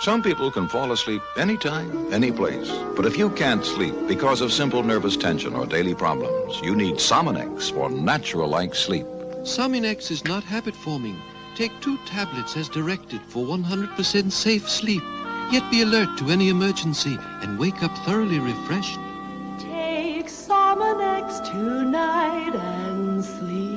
Some people can fall asleep anytime, any place. But if you can't sleep because of simple nervous tension or daily problems, you need Sominex for natural-like sleep. Sominex is not habit-forming. Take 2 tablets as directed for 100% safe sleep. Yet be alert to any emergency and wake up thoroughly refreshed. Take Sominex tonight and sleep.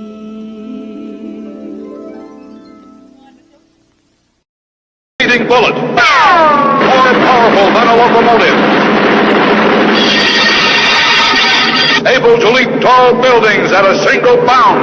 Speeding bullet, more powerful than a locomotive, able to leap tall buildings at a single bound.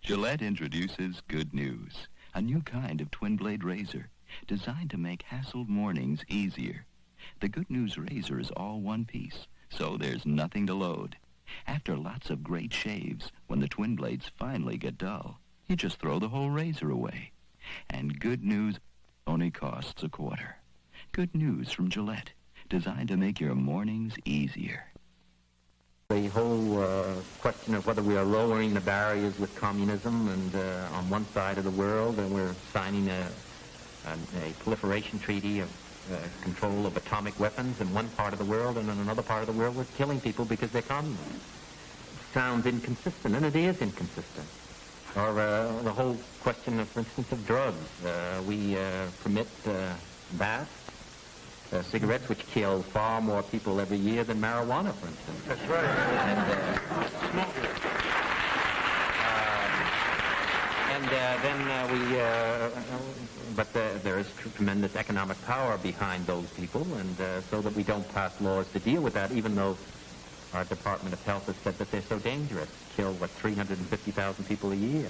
Gillette introduces Good News, a new kind of twin-blade razor designed to make hassled mornings easier. The Good News razor is all one piece, so there's nothing to load. After lots of great shaves, when the twin blades finally get dull, you just throw the whole razor away. And Good News only costs $0.25. Good News from Gillette, designed to make your mornings easier. The whole question of whether we are lowering the barriers with communism and on one side of the world, and we're signing a proliferation treaty of control of atomic weapons in one part of the world, and in another part of the world we're killing people because they're communists. Sounds inconsistent, and it is inconsistent. Or the whole question of, for instance, of drugs. We permit that. Cigarettes, which kill far more people every year than marijuana, for instance. That's right. But there is tremendous economic power behind those people, and so that we don't pass laws to deal with that, even though our Department of Health has said that they're so dangerous. Kill, 350,000 people a year.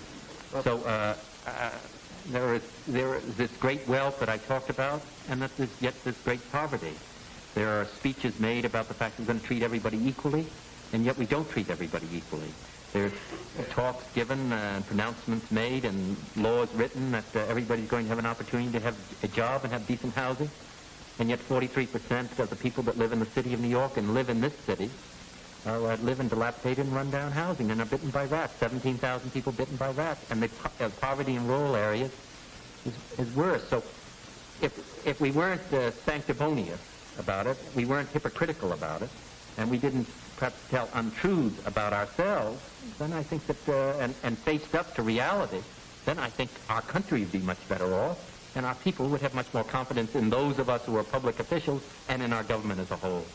So there is this great wealth that I talked about, and that there's yet this great poverty. There are speeches made about the fact that we're going to treat everybody equally, and yet we don't treat everybody equally. There's talks given and pronouncements made and laws written that everybody's going to have an opportunity to have a job and have decent housing, and yet 43% of the people that live in the city of New York and live in this city live in dilapidated and run-down housing and are bitten by rats. 17,000 people bitten by rats. And the poverty in rural areas is worse. So if we weren't sanctimonious about it, we weren't hypocritical about it, and we didn't perhaps tell untruths about ourselves, then I think that, and faced up to reality, then I think our country would be much better off, and our people would have much more confidence in those of us who are public officials and in our government as a whole.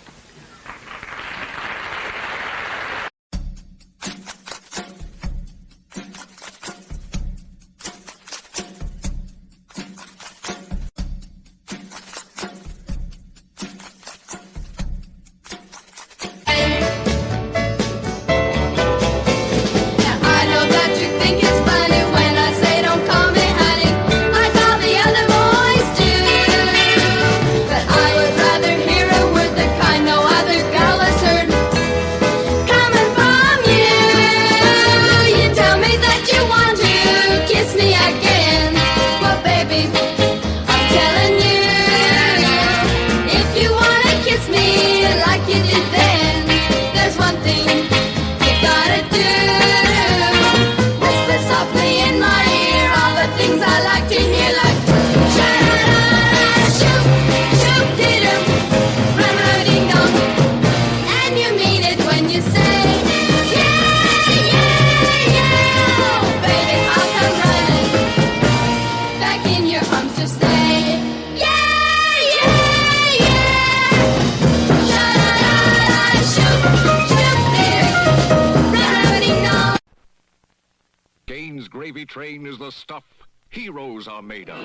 Gravy train is the stuff heroes are made of.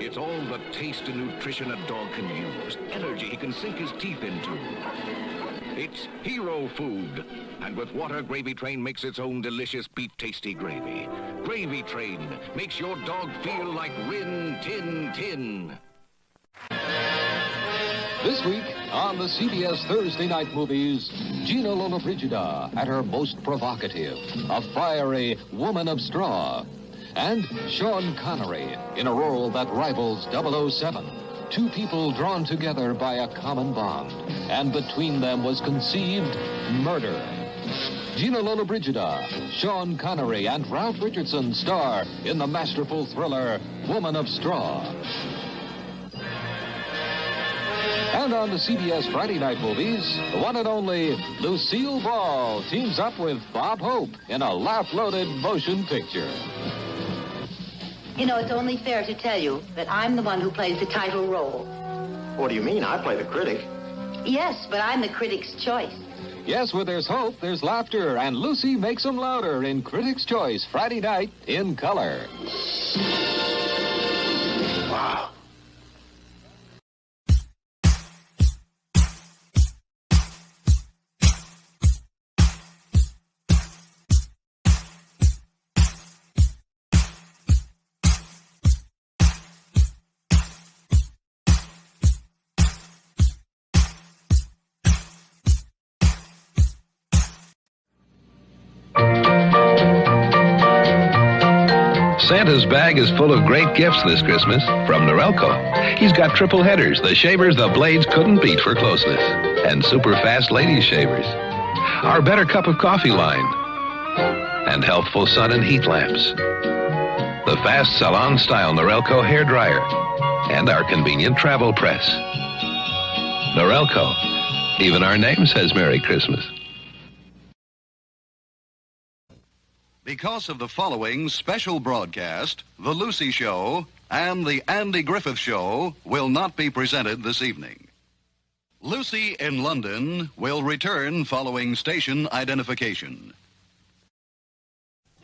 It's all the taste and nutrition a dog can use, energy he can sink his teeth into. It's hero food. And with water, Gravy Train makes its own delicious beef tasty gravy. Gravy Train makes your dog feel like Rin Tin Tin. This week on the CBS Thursday Night Movies, Gina Lollobrigida at her most provocative, a fiery woman of straw. And Sean Connery in a role that rivals 007. Two people drawn together by a common bond. And between them was conceived murder. Gina Lollobrigida, Sean Connery, and Ralph Richardson star in the masterful thriller Woman of Straw. And on the CBS Friday Night Movies, the one and only Lucille Ball teams up with Bob Hope in a laugh-loaded motion picture. You know, it's only fair to tell you that I'm the one who plays the title role. What do you mean? I play the critic. Yes, but I'm the critic's choice. Yes, where there's hope, there's laughter, and Lucy makes them louder in Critics' Choice Friday night in color. Wow. Santa's bag is full of great gifts this Christmas from Norelco. He's got triple headers, the shavers the blades couldn't beat for closeness, and super fast ladies shavers. Our better cup of coffee line, and healthful sun and heat lamps. The fast salon-style Norelco hair dryer, and our convenient travel press. Norelco. Even our name says Merry Christmas. Because of the following special broadcast, The Lucy Show and The Andy Griffith Show will not be presented this evening. Lucy in London will return following station identification.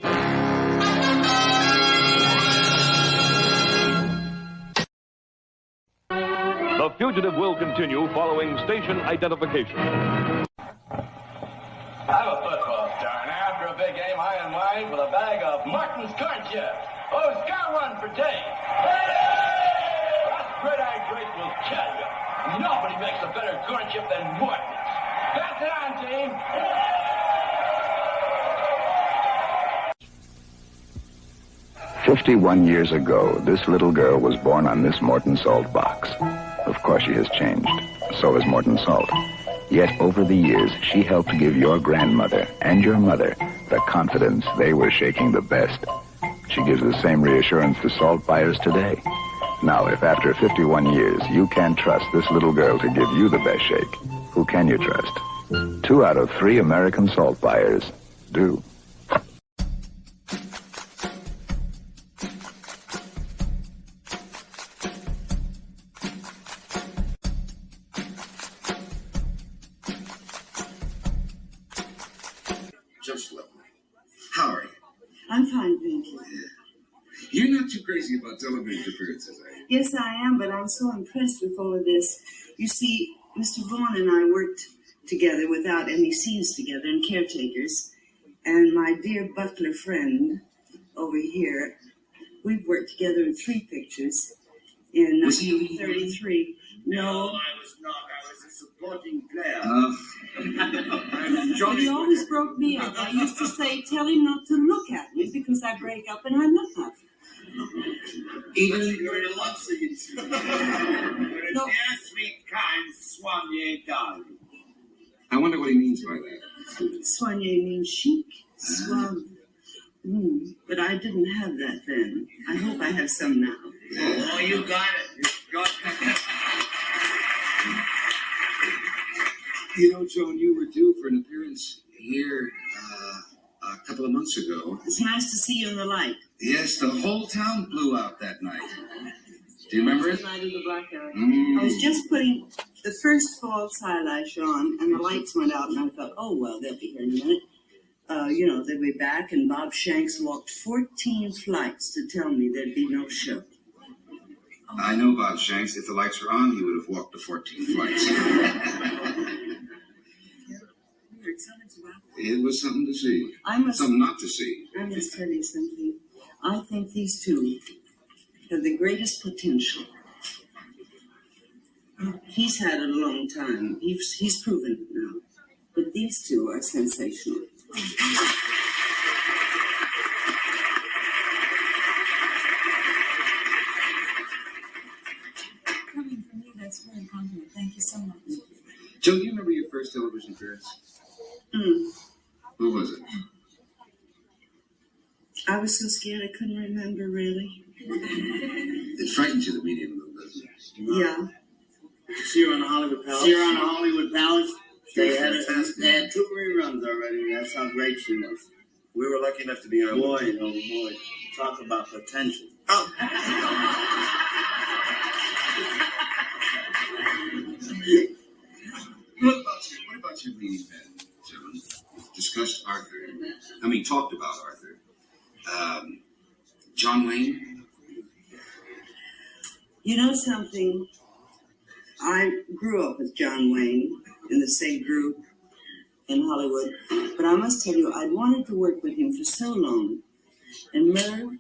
The Fugitive will continue following station identification. I'm a football star, and after a big game, I unwind with a bag of Martin's corn chips. Oh, score one for Tate. Hey! Us gridiron greats will tell you. Nobody makes a better corn chip than Martin's. Pass it on, team. 51 years ago, this little girl was born on this Morton Salt box. Of course, she has changed. So has Morton Salt. Yet over the years, she helped give your grandmother and your mother the confidence they were shaking the best. She gives the same reassurance to salt buyers today. Now, if after 51 years you can't trust this little girl to give you the best shake, who can you trust? 2 out of 3 American salt buyers do. Just lovely. How are you? I'm fine, thank you. Yeah. You're not too crazy about television appearances, are you? Yes, I am, but I'm so impressed with all of this. You see, Mr. Vaughn and I worked together without any scenes together in Caretakers. And my dear butler friend over here, we've worked together in 3 pictures in 1933. No. I was not. I was a supporting player. He always broke me up. I used to say, tell him not to look at me because I break up and I look at him. Even if you're in a love scene. You're a dear, sweet, kind soigné darling. I wonder what he means by that. Soigné means chic, suave. But I didn't have that then. I hope I have some now. Oh, you got it. You got it. You know, Joan, you were due for an appearance here a couple of months ago. It's nice to see you in the light. Yes, the whole town blew out that night. Do you remember it? The night of the blackout. I was just putting the first false eyelash on, and the lights went out, and I thought, oh, well, they'll be here in a minute. They'll be back, and Bob Shanks walked 14 flights to tell me there'd be no show. I know Bob Shanks. If the lights were on, he would have walked the 14 flights. It was something to see. Something not to see. I must tell you something. I think these two have the greatest potential. He's had it a long time. He's proven it now. But these two are sensational. Coming from you, that's very compliment. Thank you so much. Joe, do you remember your first television appearance? What was it? I was so scared I couldn't remember, really. It frightens you, the medium, though, doesn't it? Yeah. See her on the Hollywood Palace? See her on the Hollywood Palace? They had 2 reruns already. That's how great she was. We were lucky enough to be on. Boy, oh boy. Talk about potential. Oh. What about your leading men, gentlemen? Discussed Arthur. Talked about Arthur. John Wayne? You know something? I grew up with John Wayne in the same group in Hollywood, but I must tell you, I'd wanted to work with him for so long. And Merv,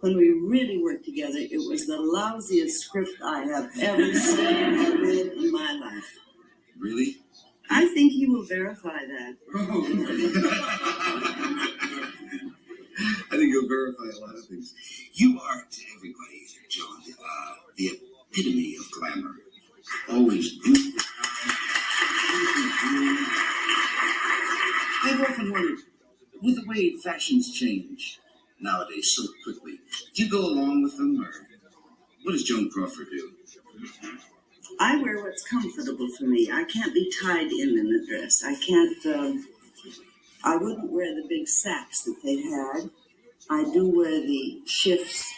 when we really worked together, it was the lousiest script I have ever seen or read in my life. Really? I think he will verify that. I think you'll verify a lot of things. You are to everybody, John, the epitome of glamour. Always good. I've often wondered, with the way fashions change nowadays so quickly, do you go along with them, or what does Joan Crawford do? I wear what's comfortable for me. I can't be tied in a dress. I wouldn't wear the big sacks that they had. I do wear the shifts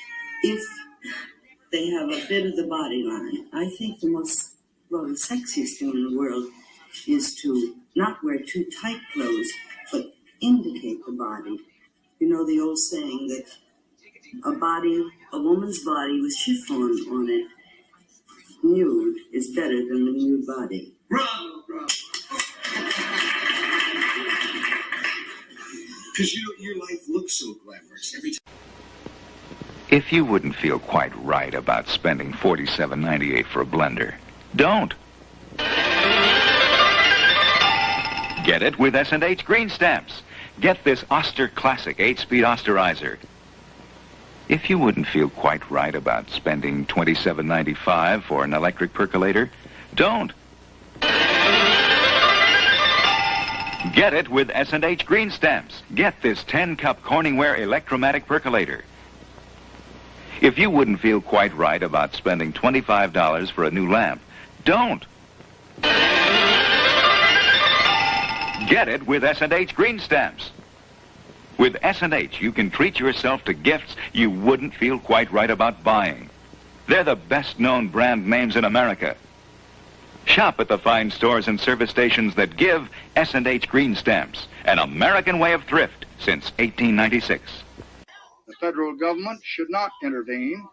if they have a bit of the body line. I think the sexiest thing in the world is to not wear too tight clothes, but indicate the body. You know the old saying that a woman's body with chiffon on it, nude, is better than the nude body. Bravo, bravo. Because your life looks so glamorous every time. If you wouldn't feel quite right about spending $47.98 for a blender, don't. Get it with S&H Green Stamps. Get this Oster Classic 8-speed Osterizer. If you wouldn't feel quite right about spending $27.95 for an electric percolator, don't. Get it with S&H Green Stamps. Get this 10-cup Corningware electromatic percolator. If you wouldn't feel quite right about spending $25 for a new lamp, don't. Get it with S&H Green Stamps. With S&H, you can treat yourself to gifts you wouldn't feel quite right about buying. They're the best-known brand names in America. Shop at the fine stores and service stations that give S&H Green Stamps, an American way of thrift since 1896. The federal government should not intervene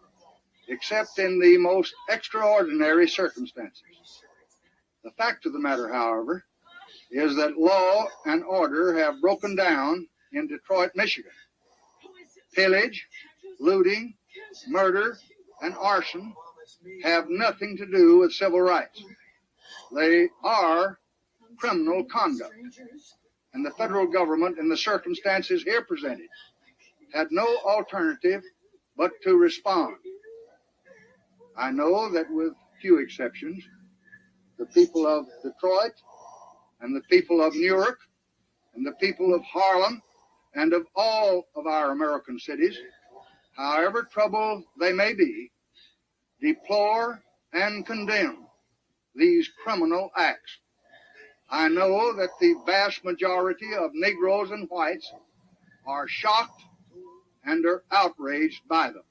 except in the most extraordinary circumstances. The fact of the matter, however, is that law and order have broken down in Detroit, Michigan. Pillage, looting, murder, and arson have nothing to do with civil rights. They are criminal conduct. And the federal government, in the circumstances here presented, had no alternative but to respond. I know that with few exceptions, the people of Detroit and the people of Newark and the people of Harlem and of all of our American cities, however troubled they may be, deplore and condemn these criminal acts. I know that the vast majority of Negroes and whites are shocked and are outraged by them.